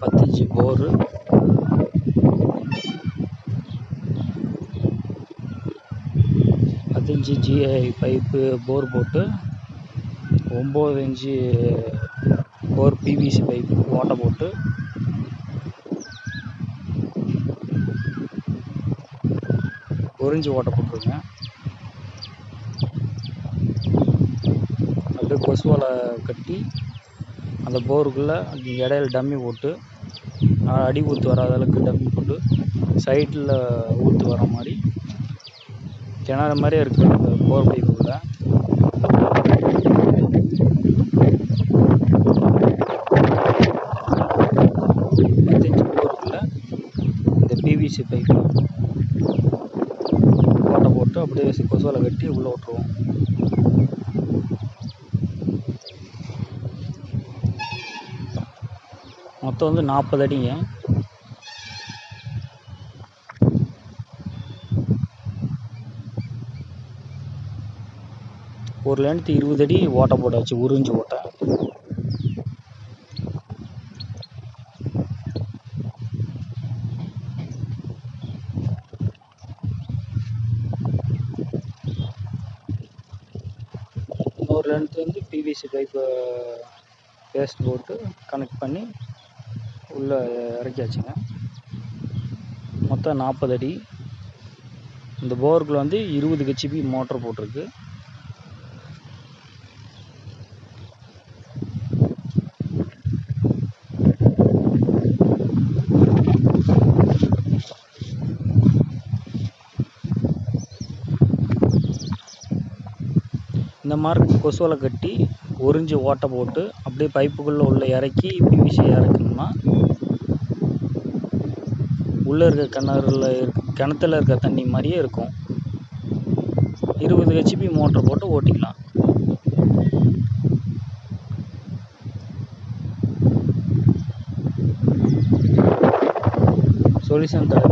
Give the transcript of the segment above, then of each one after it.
10 inch bore, 10 inch GI pipe bore போட்டு 9 inch போர் PVC pipe ஓட்டை போட்டு 1 இன்ச்சு ஓட்டை போட்டிருக்கேன். அப்படியே கொசு வலை கட்டி அந்த போருக்குள்ளே இடையில டம்மி போட்டு அடி ஊற்று வராத அளவுக்கு டம்மி போட்டு சைடில் ஊற்று வர மாதிரி கிணறு மாதிரியே இருக்குது அந்த போர் பைப்புக்குள்ளே. போருக்குள்ளே இந்த பிவிசி பைப்பு ஓட்டை போட்டு அப்படியே கொசு வலை கட்டி உள்ளே விட்டுருவோம். மொத்தம் வந்து 40 அடிங்க. ஒரு லைனுக்கு 20 அடி ஓட்டை போட்டாச்சு, 1 இன்ச்சு ஓட்டை. இன்னொரு லைனுக்கு வந்து பிவிசி பைப்பை பேஸ்ட் போட்டு கனெக்ட் பண்ணி உள்ளே இறக்கியாச்சுங்க. மொத்தம் 40 அடி. இந்த போருக்குள்ள வந்து 20 ஹெச்பி மோட்டர் போட்டிருக்கு. இந்த மாதிரி கொசு வலை கட்டி 1 இன்ச்சு ஓட்டை போட்டு அப்படியே பைப்புக்குள்ளே உள்ளே இறக்கி பிவிசி இறக்கணும்னா உள்ளே இருக்க கிணத்துல இருக்க தண்ணி மாதிரியே இருக்கும். 20 ஹெச்பி மோட்டர் போட்டு ஓட்டிக்கலாம். சொல்யூஷன் தர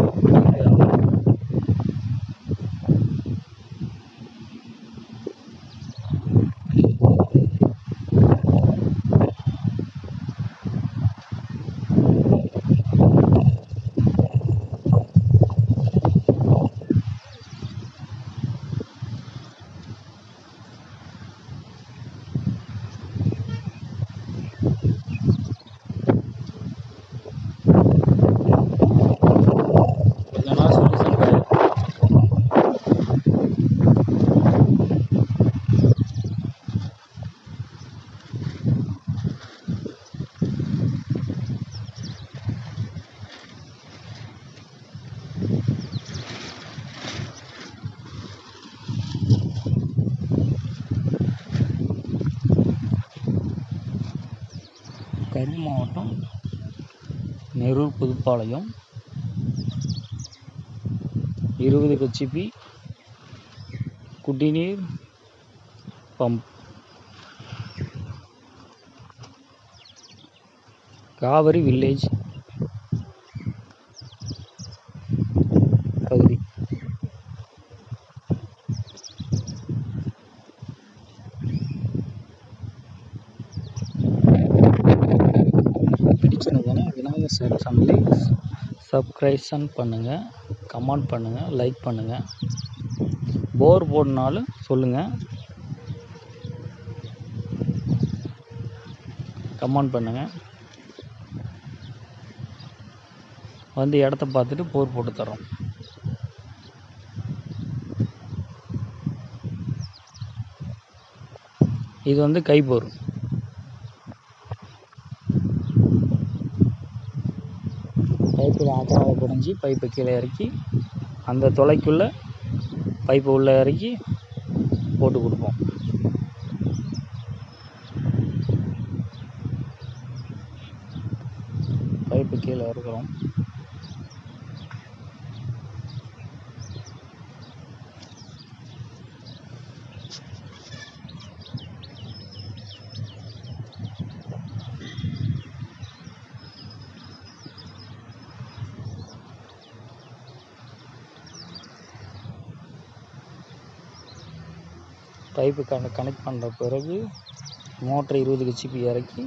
கரூர் மாவட்டம் நெரூர் புதுப்பாளையம் 20 ஹெச்பி குடிநீர் பம்ப். காவிரி வில்லேஜ் பகுதி. பிடிச்சிருந்ததுன்னா விநாயகர் சேனலை சப்ஸ்கிரைப் பண்ணுங்கள், கமெண்ட் பண்ணுங்கள், லைக் பண்ணுங்கள். போர் போடனாலும் சொல்லுங்கள், கமெண்ட் பண்ணுங்கள். வந்து இடத்த பார்த்துட்டு போர் போட்டு தரோம். இது வந்து கைப்போர். பைப்பில் ஆக்காவை புரிஞ்சு பைப்பை கீழே இறக்கி அந்த தொலைக்குள்ளே பைப்பை உள்ளே இறக்கி போட்டு கொடுப்போம். பைப்பு கீழே இறக்குறோம். பைப்பு கனெக்ட் பண்ணுற பிறகு மோட்டர் 20 ஹெச்பி இறக்கி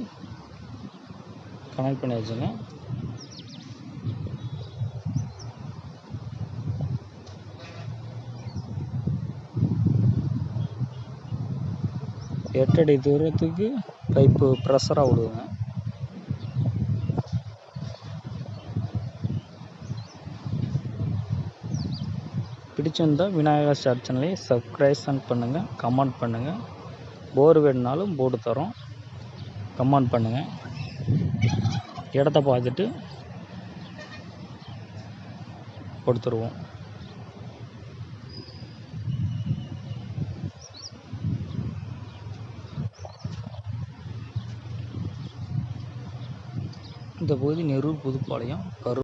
கனெக்ட் பண்ணி வச்சுங்க. எட்டு அடி தூரத்துக்கு பைப்பு ப்ரெஷராக விடுங்க. பிடிச்சிருந்தால் விநாயகா ஸ்டார் சேனலை சப்ஸ்கிரைப் பண்ணுங்கள், கமெண்ட் பண்ணுங்கள். போர் வேணுனாலும் போட்டு தரோம், கமெண்ட் பண்ணுங்கள். இடத்த பார்த்துட்டு கொடுத்துருவோம். இந்த பகுதி நெரூர் புதுப்பாளையம்